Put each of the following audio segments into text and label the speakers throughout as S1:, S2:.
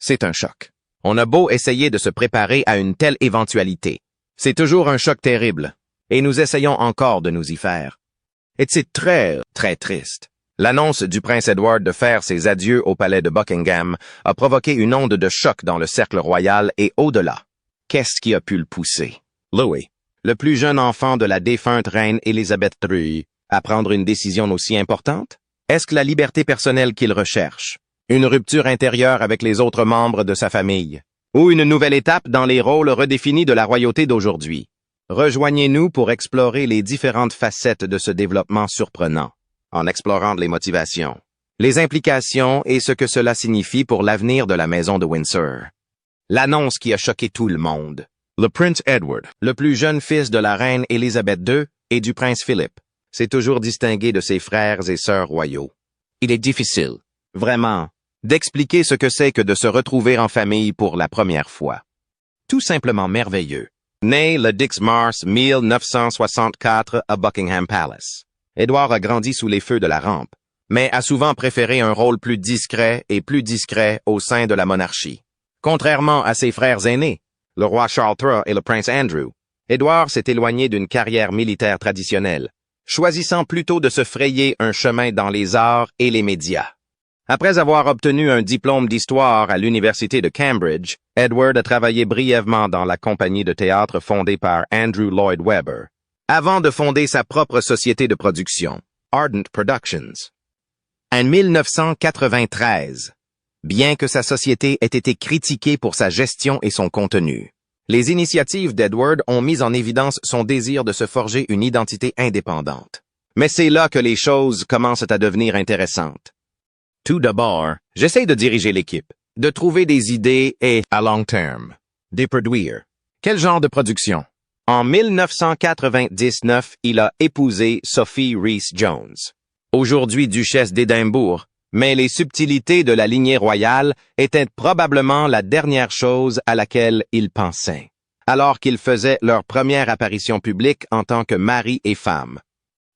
S1: C'est un choc. On a beau essayer de se préparer à une telle éventualité. C'est toujours un choc terrible. Et nous essayons encore de nous y faire. Et c'est très, très triste. L'annonce du prince Edward de faire ses adieux au palais de Buckingham a provoqué une onde de choc dans le cercle royal et au-delà. Qu'est-ce qui a pu le pousser? Louis, le plus jeune enfant de la défunte reine Élisabeth III, à prendre une décision aussi importante? Est-ce que la liberté personnelle qu'il recherche? Une rupture intérieure avec les autres membres de sa famille? Ou une nouvelle étape dans les rôles redéfinis de la royauté d'aujourd'hui? Rejoignez-nous pour explorer les différentes facettes de ce développement surprenant, en explorant les motivations, les implications et ce que cela signifie pour l'avenir de la maison de Windsor. L'annonce qui a choqué tout le monde. Le prince Edward, le plus jeune fils de la reine Élisabeth II et du prince Philippe, s'est toujours distingué de ses frères et sœurs royaux. Il est difficile, vraiment, d'expliquer ce que c'est que de se retrouver en famille pour la première fois. Tout simplement merveilleux. Né le 10 mars 1964 à Buckingham Palace, Édouard a grandi sous les feux de la rampe, mais a souvent préféré un rôle plus discret et plus discret au sein de la monarchie. Contrairement à ses frères aînés, le roi Charles III et le prince Andrew, Édouard s'est éloigné d'une carrière militaire traditionnelle, choisissant plutôt de se frayer un chemin dans les arts et les médias. Après avoir obtenu un diplôme d'histoire à l'université de Cambridge, Edward a travaillé brièvement dans la compagnie de théâtre fondée par Andrew Lloyd Webber, avant de fonder sa propre société de production, Ardent Productions. En 1993, bien que sa société ait été critiquée pour sa gestion et son contenu, les initiatives d'Edward ont mis en évidence son désir de se forger une identité indépendante. Mais c'est là que les choses commencent à devenir intéressantes. Tout d'abord, j'essaie de diriger l'équipe, de trouver des idées et, à long terme, de produire. Quel genre de production? En 1999, il a épousé Sophie Rhys-Jones, aujourd'hui duchesse d'Édimbourg, mais les subtilités de la lignée royale étaient probablement la dernière chose à laquelle il pensait, alors qu'ils faisaient leur première apparition publique en tant que mari et femme.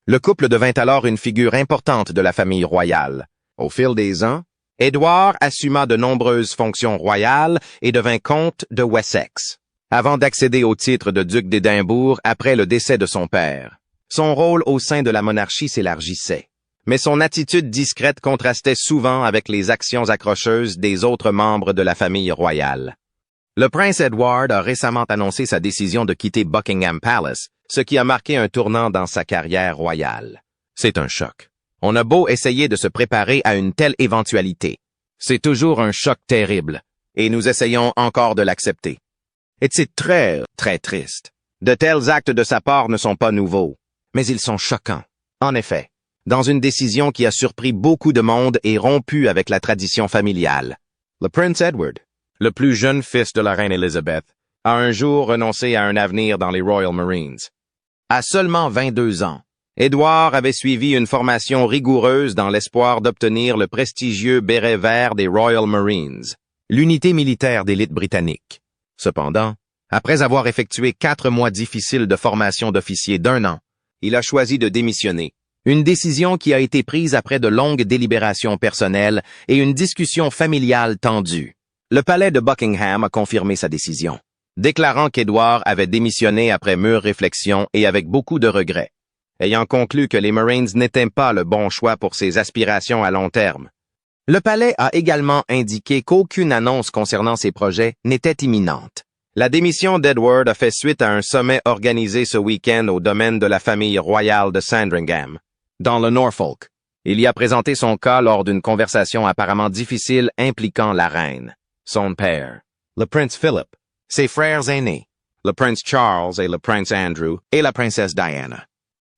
S1: Le couple devint alors une figure importante de la famille royale. Au fil des ans, Édouard assuma de nombreuses fonctions royales et devint comte de Wessex, avant d'accéder au titre de duc d'Édimbourg après le décès de son père. Son rôle au sein de la monarchie s'élargissait, mais son attitude discrète contrastait souvent avec les actions accrocheuses des autres membres de la famille royale. Le prince Edward a récemment annoncé sa décision de quitter Buckingham Palace, ce qui a marqué un tournant dans sa carrière royale. C'est un choc. On a beau essayer de se préparer à une telle éventualité. C'est toujours un choc terrible, et nous essayons encore de l'accepter. Et c'est très, très triste. De tels actes de sa part ne sont pas nouveaux, mais ils sont choquants. En effet, dans une décision qui a surpris beaucoup de monde et rompu avec la tradition familiale. Le prince Edward, le plus jeune fils de la reine Elizabeth, a un jour renoncé à un avenir dans les Royal Marines. À seulement 22 ans, Édouard avait suivi une formation rigoureuse dans l'espoir d'obtenir le prestigieux béret vert des Royal Marines, l'unité militaire d'élite britannique. Cependant, après avoir effectué 4 mois difficiles de formation d'officier d'1 an, il a choisi de démissionner. Une décision qui a été prise après de longues délibérations personnelles et une discussion familiale tendue. Le palais de Buckingham a confirmé sa décision, déclarant qu'Édouard avait démissionné après mûre réflexion et avec beaucoup de regrets, ayant conclu que les Marines n'étaient pas le bon choix pour ses aspirations à long terme. Le palais a également indiqué qu'aucune annonce concernant ses projets n'était imminente. La démission d'Edward a fait suite à un sommet organisé ce week-end au domaine de la famille royale de Sandringham, dans le Norfolk. Il y a présenté son cas lors d'une conversation apparemment difficile impliquant la reine, son père, le prince Philip, ses frères aînés, le prince Charles et le prince Andrew et la princesse Diana.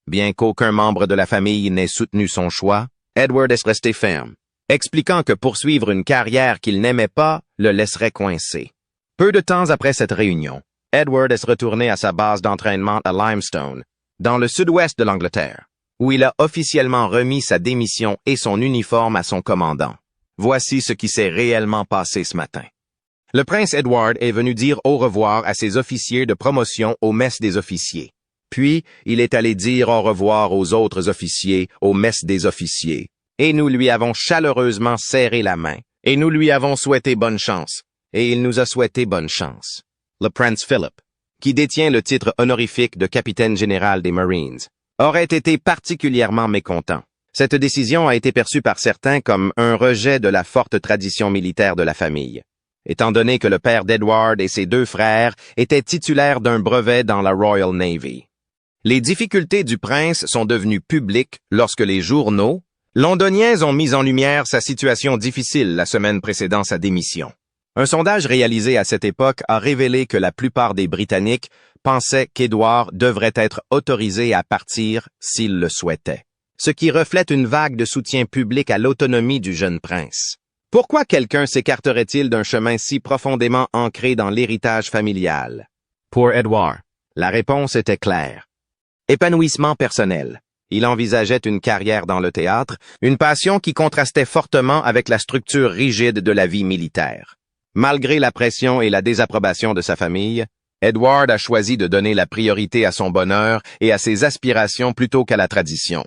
S1: Bien qu'aucun membre de la famille n'ait soutenu son choix, Edward est resté ferme, expliquant que poursuivre une carrière qu'il n'aimait pas le laisserait coincé. Peu de temps après cette réunion, Edward est retourné à sa base d'entraînement à Limestone, dans le sud-ouest de l'Angleterre, où il a officiellement remis sa démission et son uniforme à son commandant. Voici ce qui s'est réellement passé ce matin. Le prince Edward est venu dire au revoir à ses officiers de promotion aux messes des officiers. Puis, il est allé dire au revoir aux autres officiers aux messes des officiers, et nous lui avons chaleureusement serré la main, Et nous lui avons souhaité bonne chance. Et il nous a souhaité bonne chance. Le Prince Philip, qui détient le titre honorifique de capitaine général des Marines, aurait été particulièrement mécontent. Cette décision a été perçue par certains comme un rejet de la forte tradition militaire de la famille, étant donné que le père d'Edward et ses deux frères étaient titulaires d'un brevet dans la Royal Navy. Les difficultés du prince sont devenues publiques lorsque les journaux londoniens ont mis en lumière sa situation difficile la semaine précédant sa démission. Un sondage réalisé à cette époque a révélé que la plupart des Britanniques pensaient qu'Édouard devrait être autorisé à partir s'il le souhaitait, ce qui reflète une vague de soutien public à l'autonomie du jeune prince. Pourquoi quelqu'un s'écarterait-il d'un chemin si profondément ancré dans l'héritage familial? Pour Edward, la réponse était claire. Épanouissement personnel. Il envisageait une carrière dans le théâtre, une passion qui contrastait fortement avec la structure rigide de la vie militaire. Malgré la pression et la désapprobation de sa famille, Edward a choisi de donner la priorité à son bonheur et à ses aspirations plutôt qu'à la tradition.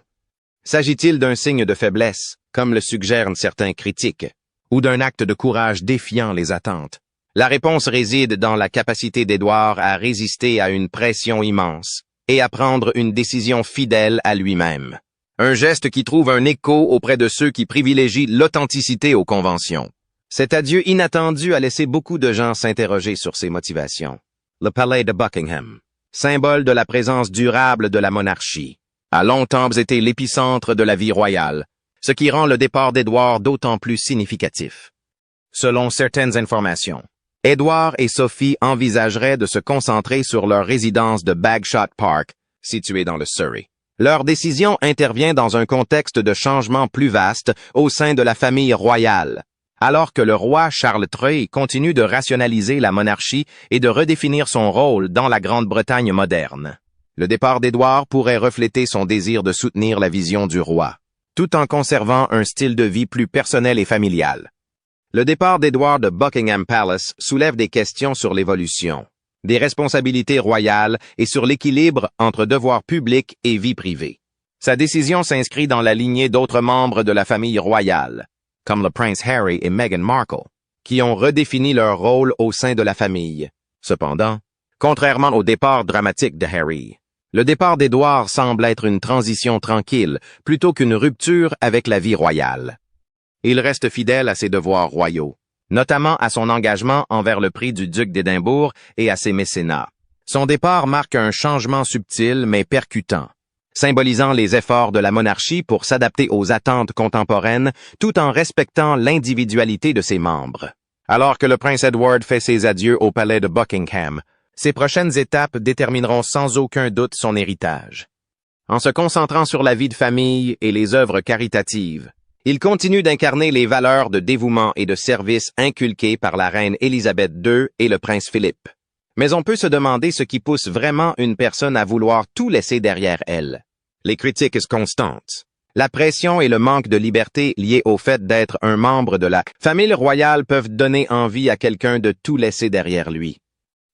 S1: S'agit-il d'un signe de faiblesse, comme le suggèrent certains critiques, ou d'un acte de courage défiant les attentes? La réponse réside dans la capacité d'Édouard à résister à une pression immense et à prendre une décision fidèle à lui-même. Un geste qui trouve un écho auprès de ceux qui privilégient l'authenticité aux conventions. Cet adieu inattendu a laissé beaucoup de gens s'interroger sur ses motivations. Le palais de Buckingham, symbole de la présence durable de la monarchie, a longtemps été l'épicentre de la vie royale, ce qui rend le départ d'Édouard d'autant plus significatif. Selon certaines informations, Édouard et Sophie envisageraient de se concentrer sur leur résidence de Bagshot Park, située dans le Surrey. Leur décision intervient dans un contexte de changement plus vaste au sein de la famille royale, alors que le roi Charles III continue de rationaliser la monarchie et de redéfinir son rôle dans la Grande-Bretagne moderne. Le départ d'Édouard pourrait refléter son désir de soutenir la vision du roi, tout en conservant un style de vie plus personnel et familial. Le départ d'Édouard de Buckingham Palace soulève des questions sur l'évolution des responsabilités royales et sur l'équilibre entre devoirs publics et vie privée. Sa décision s'inscrit dans la lignée d'autres membres de la famille royale, comme le prince Harry et Meghan Markle, qui ont redéfini leur rôle au sein de la famille. Cependant, contrairement au départ dramatique de Harry, le départ d'Édouard semble être une transition tranquille plutôt qu'une rupture avec la vie royale. Il reste fidèle à ses devoirs royaux, notamment à son engagement envers le prix du duc d'Édimbourg et à ses mécénats. Son départ marque un changement subtil mais percutant, symbolisant les efforts de la monarchie pour s'adapter aux attentes contemporaines tout en respectant l'individualité de ses membres. Alors que le prince Edward fait ses adieux au palais de Buckingham, ses prochaines étapes détermineront sans aucun doute son héritage. En se concentrant sur la vie de famille et les œuvres caritatives, il continue d'incarner les valeurs de dévouement et de service inculquées par la reine Élisabeth II et le prince Philippe. Mais on peut se demander ce qui pousse vraiment une personne à vouloir tout laisser derrière elle. Les critiques sont constantes. La pression et le manque de liberté liés au fait d'être un membre de la famille royale peuvent donner envie à quelqu'un de tout laisser derrière lui.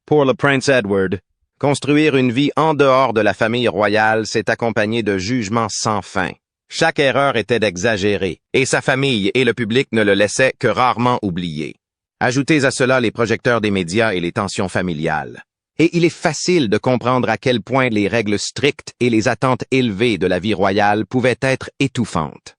S1: Pour le prince Edward, construire une vie en dehors de la famille royale s'est accompagné de jugements sans fin. Chaque erreur était d'exagérer, et sa famille et le public ne le laissaient que rarement oublier. Ajoutez à cela les projecteurs des médias et les tensions familiales. Et il est facile de comprendre à quel point les règles strictes et les attentes élevées de la vie royale pouvaient être étouffantes.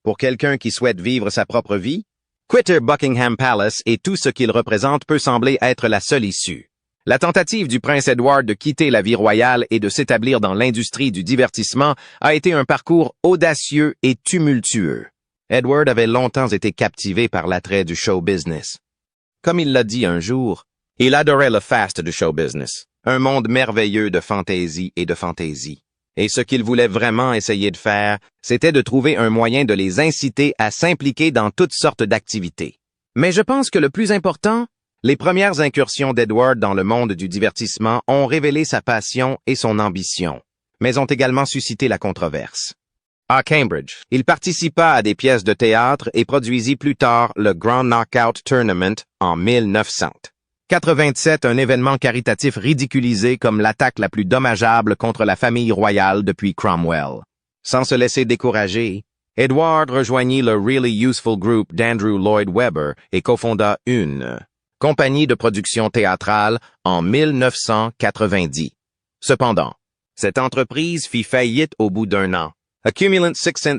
S1: Pour quelqu'un qui souhaite vivre sa propre vie, quitter Buckingham Palace et tout ce qu'il représente peut sembler être la seule issue. La tentative du prince Edward de quitter la vie royale et de s'établir dans l'industrie du divertissement a été un parcours audacieux et tumultueux. Edward avait longtemps été captivé par l'attrait du show business. Comme il l'a dit un jour, il adorait le faste du show business, un monde merveilleux de fantaisie et de fantaisie. Et ce qu'il voulait vraiment essayer de faire, c'était de trouver un moyen de les inciter à s'impliquer dans toutes sortes d'activités. Mais je pense que le plus important, les premières incursions d'Edward dans le monde du divertissement ont révélé sa passion et son ambition, mais ont également suscité la controverse. À Cambridge, il participa à des pièces de théâtre et produisit plus tard le Grand Knockout Tournament en 1987, un événement caritatif ridiculisé comme l'attaque la plus dommageable contre la famille royale depuis Cromwell. Sans se laisser décourager, Edward rejoignit le Really Useful Group d'Andrew Lloyd Webber et cofonda une compagnie de production théâtrale en 1990. Cependant, cette entreprise fit faillite au bout d'un an, accumulant 600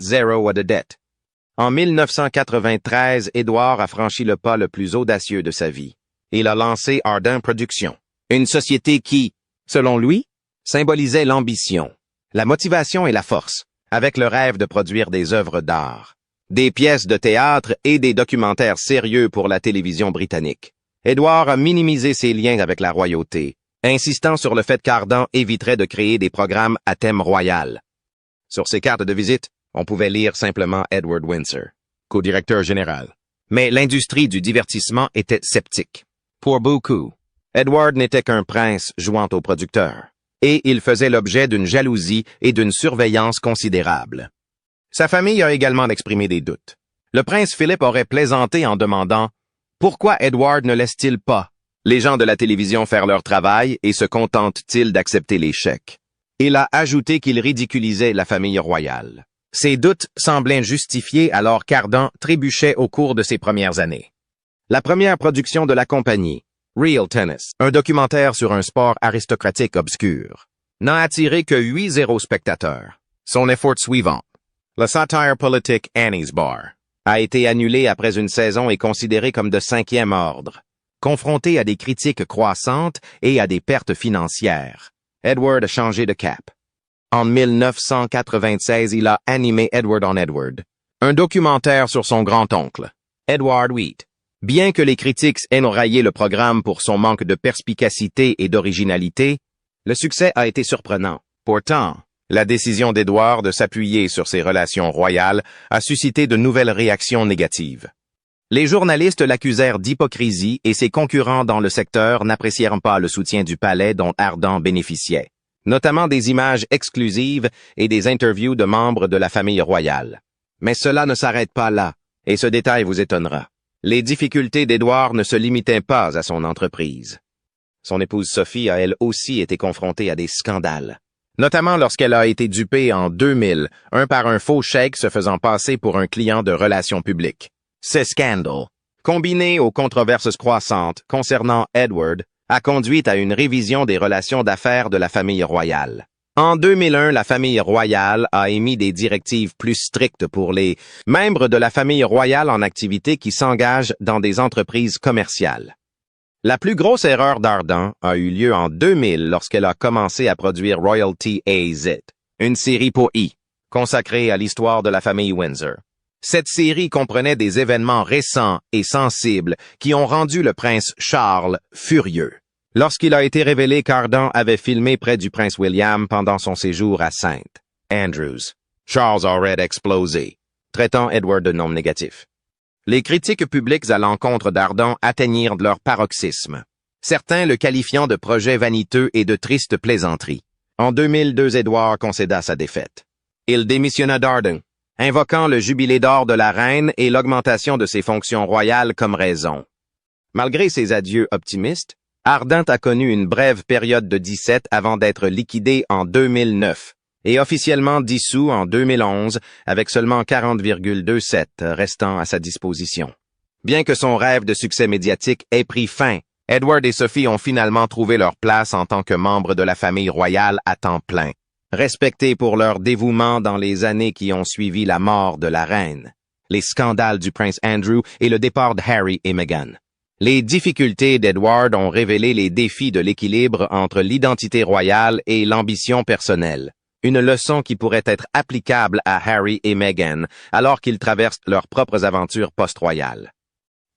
S1: de dette. En 1993, Edward a franchi le pas le plus audacieux de sa vie. Il a lancé Ardent Productions, une société qui, selon lui, symbolisait l'ambition, la motivation et la force, avec le rêve de produire des œuvres d'art, des pièces de théâtre et des documentaires sérieux pour la télévision britannique. Edward a minimisé ses liens avec la royauté, insistant sur le fait qu'Ardent éviterait de créer des programmes à thème royal. Sur ses cartes de visite, on pouvait lire simplement Edward Windsor, co-directeur général. Mais l'industrie du divertissement était sceptique. Pour beaucoup, Edward n'était qu'un prince jouant au producteur, et il faisait l'objet d'une jalousie et d'une surveillance considérables. Sa famille a également exprimé des doutes. Le prince Philippe aurait plaisanté en demandant « Pourquoi Edward ne laisse-t-il pas les gens de la télévision faire leur travail et se contentent-ils d'accepter les chèques? » Il a ajouté qu'il ridiculisait la famille royale. Ces doutes semblaient justifiés alors qu'Ardent trébuchait au cours de ses premières années. La première production de la compagnie, Real Tennis, un documentaire sur un sport aristocratique obscur, n'a attiré que 8 spectateurs. Son effort suivant, la satire politique Annie's Bar, a été annulé après une saison et considéré comme de 5e ordre. Confronté à des critiques croissantes et à des pertes financières, Edward a changé de cap. En 1996, il a animé Edward on Edward, un documentaire sur son grand-oncle, Edward VIII. Bien que les critiques aient raillé le programme pour son manque de perspicacité et d'originalité, le succès a été surprenant. Pourtant, la décision d'Edward de s'appuyer sur ses relations royales a suscité de nouvelles réactions négatives. Les journalistes l'accusèrent d'hypocrisie et ses concurrents dans le secteur n'apprécièrent pas le soutien du palais dont Ardent bénéficiait, notamment des images exclusives et des interviews de membres de la famille royale. Mais cela ne s'arrête pas là, et ce détail vous étonnera. Les difficultés d'Edward ne se limitaient pas à son entreprise. Son épouse Sophie a elle aussi été confrontée à des scandales, notamment lorsqu'elle a été dupée en 2000, par un faux chèque se faisant passer pour un client de relations publiques. Ces scandales, combinés aux controverses croissantes concernant Edward, a conduit à une révision des relations d'affaires de la famille royale. En 2001, la famille royale a émis des directives plus strictes pour les membres de la famille royale en activité qui s'engagent dans des entreprises commerciales. La plus grosse erreur d'Ardent a eu lieu en 2000 lorsqu'elle a commencé à produire Royalty AZ, une série pour consacrée à l'histoire de la famille Windsor. Cette série comprenait des événements récents et sensibles qui ont rendu le prince Charles furieux. Lorsqu'il a été révélé qu'Ardent avait filmé près du prince William pendant son séjour à St. Andrews, Charles aurait explosé, traitant Edward de nom négatif. Les critiques publiques à l'encontre d'Ardent atteignirent leur paroxysme, certains le qualifiant de projet vaniteux et de triste plaisanterie. En 2002, Edward concéda sa défaite. Il démissionna d'Ardent, invoquant le jubilé d'or de la reine et l'augmentation de ses fonctions royales comme raison. Malgré ses adieux optimistes, Ardent a connu une brève période de 17 avant d'être liquidé en 2009 et officiellement dissous en 2011 avec seulement 40,27 restant à sa disposition. Bien que son rêve de succès médiatique ait pris fin, Edward et Sophie ont finalement trouvé leur place en tant que membres de la famille royale à temps plein, respectés pour leur dévouement dans les années qui ont suivi la mort de la reine, les scandales du prince Andrew et le départ de Harry et Meghan. Les difficultés d'Edward ont révélé les défis de l'équilibre entre l'identité royale et l'ambition personnelle, une leçon qui pourrait être applicable à Harry et Meghan alors qu'ils traversent leurs propres aventures post-royales.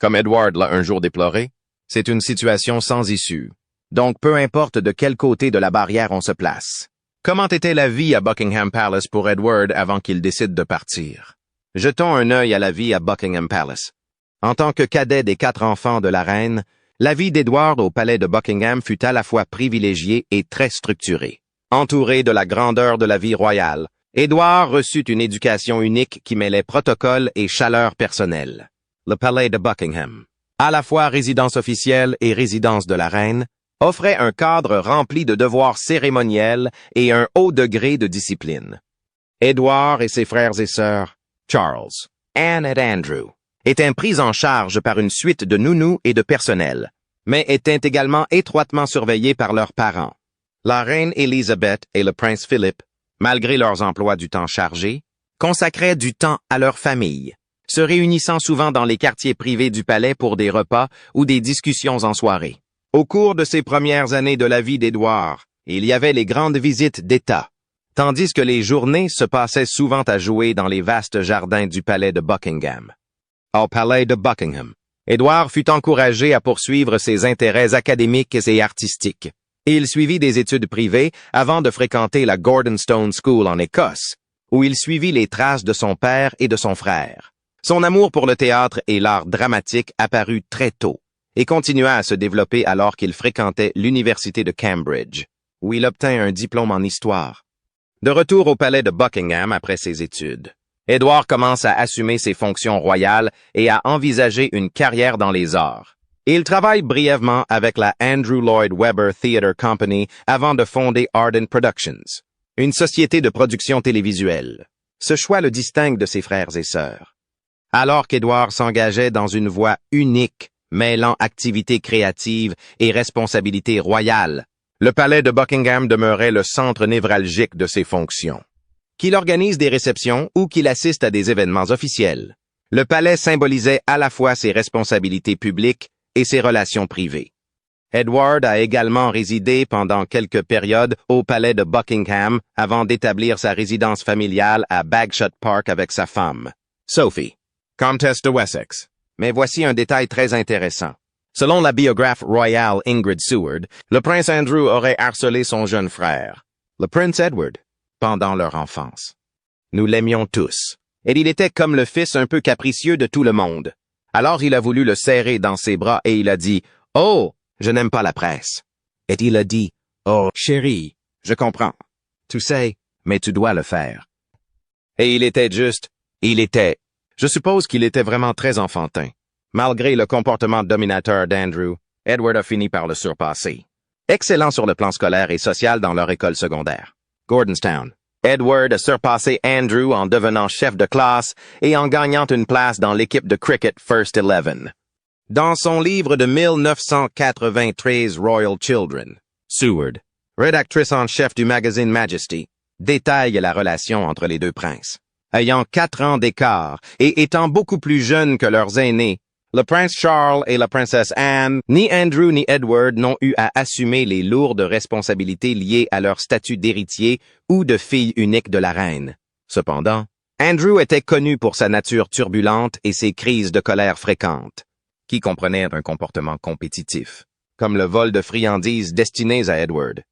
S1: Comme Edward l'a un jour déploré, c'est une situation sans issue, donc peu importe de quel côté de la barrière on se place. Comment était la vie à Buckingham Palace pour Edward avant qu'il décide de partir? Jetons un œil à la vie à Buckingham Palace. En tant que cadet des 4 enfants de la reine, la vie d'Edward au palais de Buckingham fut à la fois privilégiée et très structurée. Entouré de la grandeur de la vie royale, Edward reçut une éducation unique qui mêlait protocole et chaleur personnelle. Le palais de Buckingham, à la fois résidence officielle et résidence de la reine, offrait un cadre rempli de devoirs cérémoniels et un haut degré de discipline. Edward et ses frères et sœurs Charles, Anne et Andrew, étaient pris en charge par une suite de nounous et de personnel, mais étaient également étroitement surveillés par leurs parents. La reine Élisabeth et le prince Philippe, malgré leurs emplois du temps chargés, consacraient du temps à leur famille, se réunissant souvent dans les quartiers privés du palais pour des repas ou des discussions en soirée. Au cours de ces premières années de la vie d'Édouard, il y avait les grandes visites d'État, tandis que les journées se passaient souvent à jouer dans les vastes jardins du palais de Buckingham. Au palais de Buckingham, Édouard fut encouragé à poursuivre ses intérêts académiques et artistiques. Il suivit des études privées avant de fréquenter la Gordonstoun School en Écosse, où il suivit les traces de son père et de son frère. Son amour pour le théâtre et l'art dramatique apparut très tôt et continua à se développer alors qu'il fréquentait l'université de Cambridge, où il obtint un diplôme en histoire. De retour au palais de Buckingham après ses études, Édouard commence à assumer ses fonctions royales et à envisager une carrière dans les arts. Il travaille brièvement avec la Andrew Lloyd Webber Theatre Company avant de fonder Arden Productions, une société de production télévisuelle. Ce choix le distingue de ses frères et sœurs. Alors qu'Édouard s'engageait dans une voie unique, mêlant activité créative et responsabilité royale, le palais de Buckingham demeurait le centre névralgique de ses fonctions. Qu'il organise des réceptions ou qu'il assiste à des événements officiels, le palais symbolisait à la fois ses responsabilités publiques et ses relations privées. Edward a également résidé pendant quelques périodes au palais de Buckingham avant d'établir sa résidence familiale à Bagshot Park avec sa femme, Sophie, comtesse de Wessex. Mais voici un détail très intéressant. Selon la biographe royale Ingrid Seward, le prince Andrew aurait harcelé son jeune frère, le prince Edward, pendant leur enfance. Nous l'aimions tous, et il était comme le fils un peu capricieux de tout le monde. Alors il a voulu le serrer dans ses bras et il a dit « Oh, je n'aime pas la presse. » Et il a dit « Oh, chérie, je comprends. Tu sais, mais tu dois le faire. » Et il était juste, je suppose qu'il était vraiment très enfantin. Malgré le comportement dominateur d'Andrew, Edward a fini par le surpasser. Excellent sur le plan scolaire et social dans leur école secondaire, Gordonstoun, Edward a surpassé Andrew en devenant chef de classe et en gagnant une place dans l'équipe de cricket First Eleven. Dans son livre de 1993 Royal Children, Seward, rédactrice en chef du magazine Majesty, détaille la relation entre les deux princes. Ayant 4 ans d'écart et étant beaucoup plus jeunes que leurs aînés, le prince Charles et la princesse Anne, ni Andrew ni Edward n'ont eu à assumer les lourdes responsabilités liées à leur statut d'héritier ou de fille unique de la reine. Cependant, Andrew était connu pour sa nature turbulente et ses crises de colère fréquentes, qui comprenaient un comportement compétitif, comme le vol de friandises destinées à Edward.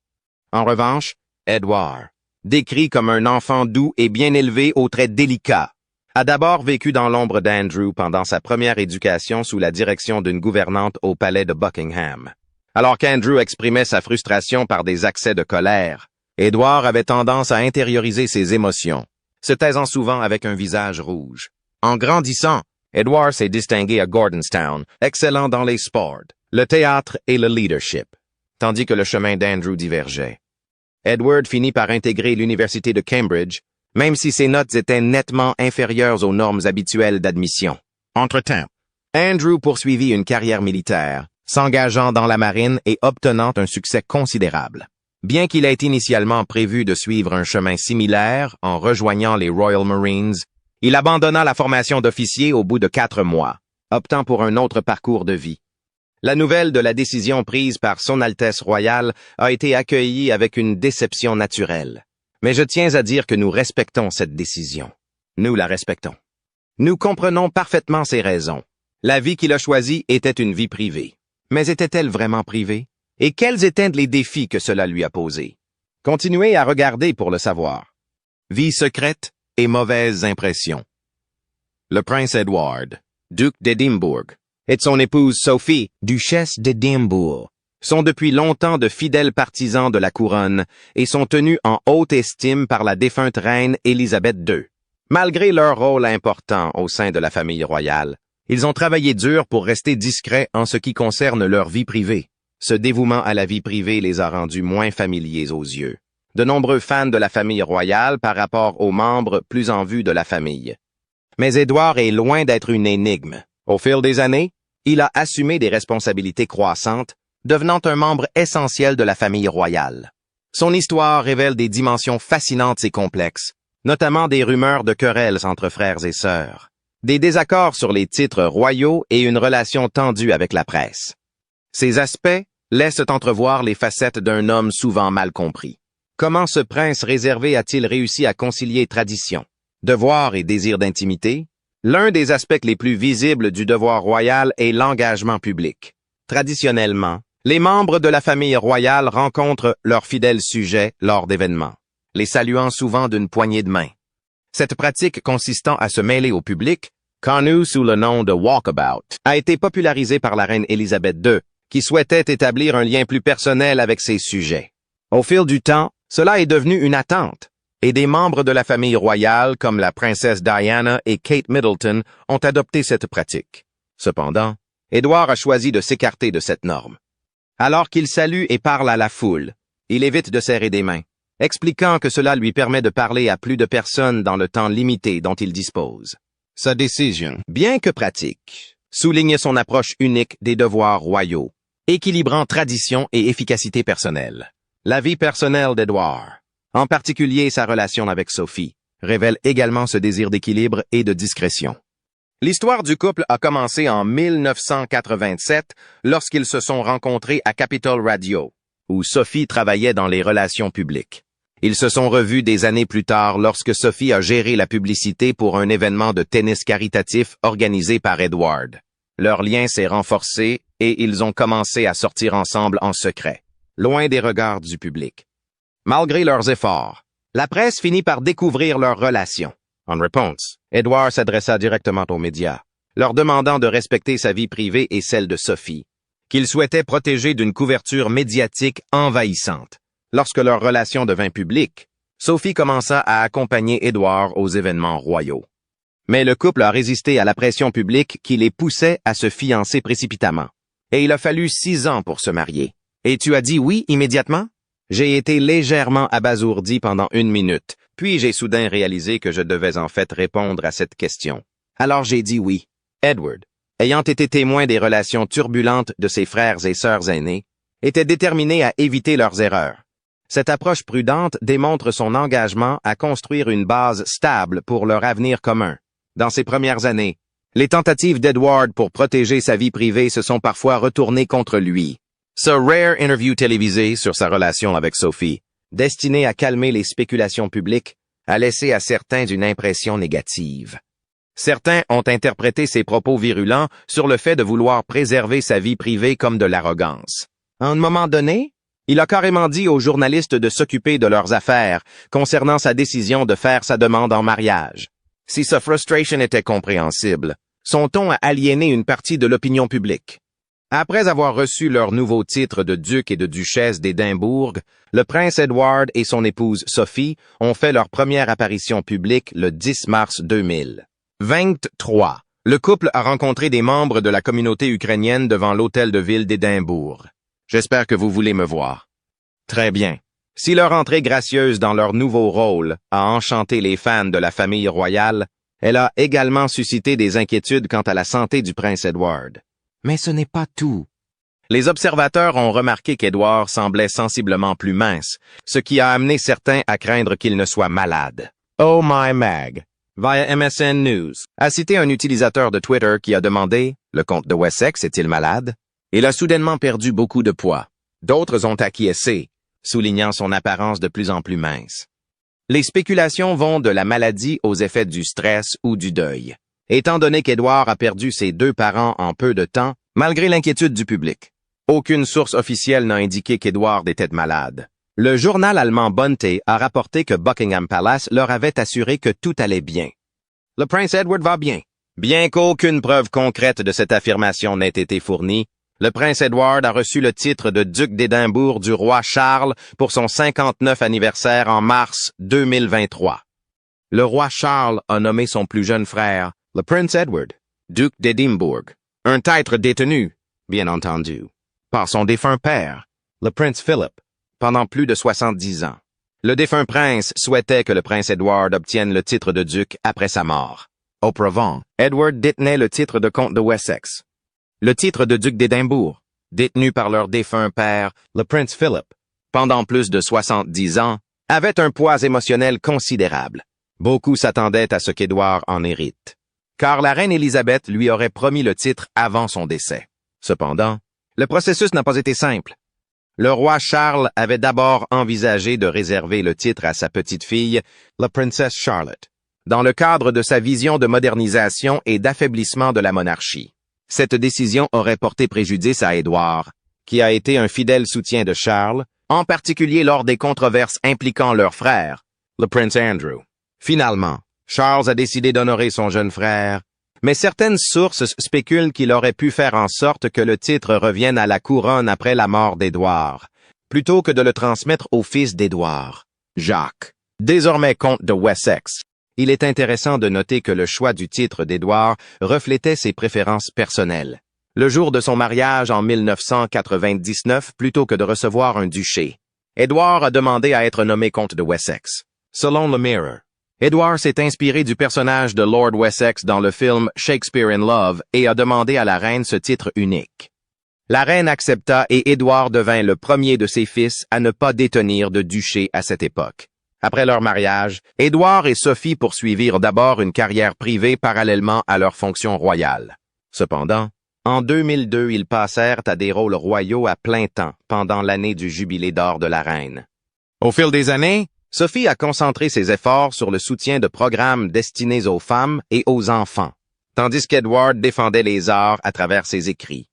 S1: En revanche, Edward, décrit comme un enfant doux et bien élevé aux traits délicats, a d'abord vécu dans l'ombre d'Andrew pendant sa première éducation sous la direction d'une gouvernante au palais de Buckingham. Alors qu'Andrew exprimait sa frustration par des accès de colère, Édouard avait tendance à intérioriser ses émotions, se taisant souvent avec un visage rouge. En grandissant, Édouard s'est distingué à Gordonstoun, excellent dans les sports, le théâtre et le leadership, tandis que le chemin d'Andrew divergeait. Edward finit par intégrer l'université de Cambridge, même si ses notes étaient nettement inférieures aux normes habituelles d'admission. Entre-temps, Andrew poursuivit une carrière militaire, s'engageant dans la marine et obtenant un succès considérable. Bien qu'il ait initialement prévu de suivre un chemin similaire en rejoignant les Royal Marines, il abandonna la formation d'officier au bout de 4 mois, optant pour un autre parcours de vie. La nouvelle de la décision prise par Son Altesse royale a été accueillie avec une déception naturelle. Mais je tiens à dire que nous respectons cette décision. Nous la respectons. Nous comprenons parfaitement ses raisons. La vie qu'il a choisie était une vie privée. Mais était-elle vraiment privée? Et quels étaient les défis que cela lui a posés? Continuez à regarder pour le savoir. Vie secrète et mauvaises impressions. Le prince Edward, duc d'Édimbourg, et son épouse Sophie, duchesse d'Édimbourg, sont depuis longtemps de fidèles partisans de la couronne et sont tenus en haute estime par la défunte reine Élisabeth II. Malgré leur rôle important au sein de la famille royale, ils ont travaillé dur pour rester discrets en ce qui concerne leur vie privée. Ce dévouement à la vie privée les a rendus moins familiers aux yeux. De nombreux fans de la famille royale par rapport aux membres plus en vue de la famille. Mais Édouard est loin d'être une énigme. Au fil des années, il a assumé des responsabilités croissantes, devenant un membre essentiel de la famille royale. Son histoire révèle des dimensions fascinantes et complexes, notamment des rumeurs de querelles entre frères et sœurs, des désaccords sur les titres royaux et une relation tendue avec la presse. Ces aspects laissent entrevoir les facettes d'un homme souvent mal compris. Comment ce prince réservé a-t-il réussi à concilier tradition, devoir et désir d'intimité? L'un des aspects les plus visibles du devoir royal est l'engagement public. Traditionnellement, les membres de la famille royale rencontrent leurs fidèles sujets lors d'événements, les saluant souvent d'une poignée de main. Cette pratique consistant à se mêler au public, connue sous le nom de walkabout, a été popularisée par la reine Élisabeth II, qui souhaitait établir un lien plus personnel avec ses sujets. Au fil du temps, cela est devenu une attente, et des membres de la famille royale, comme la princesse Diana et Kate Middleton, ont adopté cette pratique. Cependant, Édouard a choisi de s'écarter de cette norme. Alors qu'il salue et parle à la foule, il évite de serrer des mains, expliquant que cela lui permet de parler à plus de personnes dans le temps limité dont il dispose. Sa décision, bien que pratique, souligne son approche unique des devoirs royaux, équilibrant tradition et efficacité personnelle. La vie personnelle d'Édouard, en particulier sa relation avec Sophie, révèle également ce désir d'équilibre et de discrétion. L'histoire du couple a commencé en 1987 lorsqu'ils se sont rencontrés à Capitol Radio, où Sophie travaillait dans les relations publiques. Ils se sont revus des années plus tard lorsque Sophie a géré la publicité pour un événement de tennis caritatif organisé par Edward. Leur lien s'est renforcé et ils ont commencé à sortir ensemble en secret, loin des regards du public. Malgré leurs efforts, la presse finit par découvrir leur relation. En réponse, Edward s'adressa directement aux médias, leur demandant de respecter sa vie privée et celle de Sophie, qu'il souhaitait protéger d'une couverture médiatique envahissante. Lorsque leur relation devint publique, Sophie commença à accompagner Edward aux événements royaux. Mais le couple a résisté à la pression publique qui les poussait à se fiancer précipitamment. Et il a fallu 6 ans pour se marier. Et tu as dit oui immédiatement? J'ai été légèrement abasourdi pendant 1 minute, puis j'ai soudain réalisé que je devais en fait répondre à cette question. Alors j'ai dit oui. Edward, ayant été témoin des relations turbulentes de ses frères et sœurs aînés, était déterminé à éviter leurs erreurs. Cette approche prudente démontre son engagement à construire une base stable pour leur avenir commun. Dans ses premières années, les tentatives d'Edward pour protéger sa vie privée se sont parfois retournées contre lui. Ce rare interview télévisé sur sa relation avec Sophie, destiné à calmer les spéculations publiques, a laissé à certains une impression négative. Certains ont interprété ses propos virulents sur le fait de vouloir préserver sa vie privée comme de l'arrogance. À un moment donné, il a carrément dit aux journalistes de s'occuper de leurs affaires concernant sa décision de faire sa demande en mariage. Si sa frustration était compréhensible, son ton a aliéné une partie de l'opinion publique. Après avoir reçu leur nouveau titre de duc et de duchesse d'Édimbourg, le prince Edward et son épouse Sophie ont fait leur première apparition publique le 10 mars 2023. Le couple a rencontré des membres de la communauté ukrainienne devant l'hôtel de ville d'Édimbourg. J'espère que vous voulez me voir. Très bien. Si leur entrée gracieuse dans leur nouveau rôle a enchanté les fans de la famille royale, elle a également suscité des inquiétudes quant à la santé du prince Edward. Mais ce n'est pas tout. Les observateurs ont remarqué qu'Edward semblait sensiblement plus mince, ce qui a amené certains à craindre qu'il ne soit malade. Oh My Mag, via MSN News, a cité un utilisateur de Twitter qui a demandé « Le comte de Wessex est-il malade? » Il a soudainement perdu beaucoup de poids. D'autres ont acquiescé, soulignant son apparence de plus en plus mince. Les spéculations vont de la maladie aux effets du stress ou du deuil. Étant donné qu'Edward a perdu ses 2 parents en peu de temps, malgré l'inquiétude du public. Aucune source officielle n'a indiqué qu'Edward était malade. Le journal allemand Bunte a rapporté que Buckingham Palace leur avait assuré que tout allait bien. Le prince Edward va bien. Bien qu'aucune preuve concrète de cette affirmation n'ait été fournie, le prince Edward a reçu le titre de duc d'Édimbourg du roi Charles pour son 59e anniversaire en mars 2023. Le roi Charles a nommé son plus jeune frère, le prince Edward, duc d'Édimbourg, un titre détenu, bien entendu, par son défunt père, le prince Philip, pendant plus de 70 ans. Le défunt prince souhaitait que le prince Edward obtienne le titre de duc après sa mort. Auparavant, Edward détenait le titre de comte de Wessex, le titre de duc d'Édimbourg, détenu par leur défunt père, le prince Philip, pendant plus de 70 ans, avait un poids émotionnel considérable. Beaucoup s'attendaient à ce qu'Édouard en hérite, car la reine Élisabeth lui aurait promis le titre avant son décès. Cependant, le processus n'a pas été simple. Le roi Charles avait d'abord envisagé de réserver le titre à sa petite-fille, la princesse Charlotte, dans le cadre de sa vision de modernisation et d'affaiblissement de la monarchie. Cette décision aurait porté préjudice à Édouard, qui a été un fidèle soutien de Charles, en particulier lors des controverses impliquant leur frère, le prince Andrew. Finalement, Charles a décidé d'honorer son jeune frère, mais certaines sources spéculent qu'il aurait pu faire en sorte que le titre revienne à la couronne après la mort d'Édouard, plutôt que de le transmettre au fils d'Édouard, Jacques, désormais comte de Wessex. Il est intéressant de noter que le choix du titre d'Édouard reflétait ses préférences personnelles. Le jour de son mariage en 1999, plutôt que de recevoir un duché, Édouard a demandé à être nommé comte de Wessex. Selon le Mirror, Édouard s'est inspiré du personnage de Lord Wessex dans le film Shakespeare in Love et a demandé à la reine ce titre unique. La reine accepta et Édouard devint le premier de ses fils à ne pas détenir de duché à cette époque. Après leur mariage, Édouard et Sophie poursuivirent d'abord une carrière privée parallèlement à leur fonction royale. Cependant, en 2002, ils passèrent à des rôles royaux à plein temps pendant l'année du jubilé d'or de la reine. Au fil des années, Sophie a concentré ses efforts sur le soutien de programmes destinés aux femmes et aux enfants, tandis qu'Edward défendait les arts à travers ses écrits.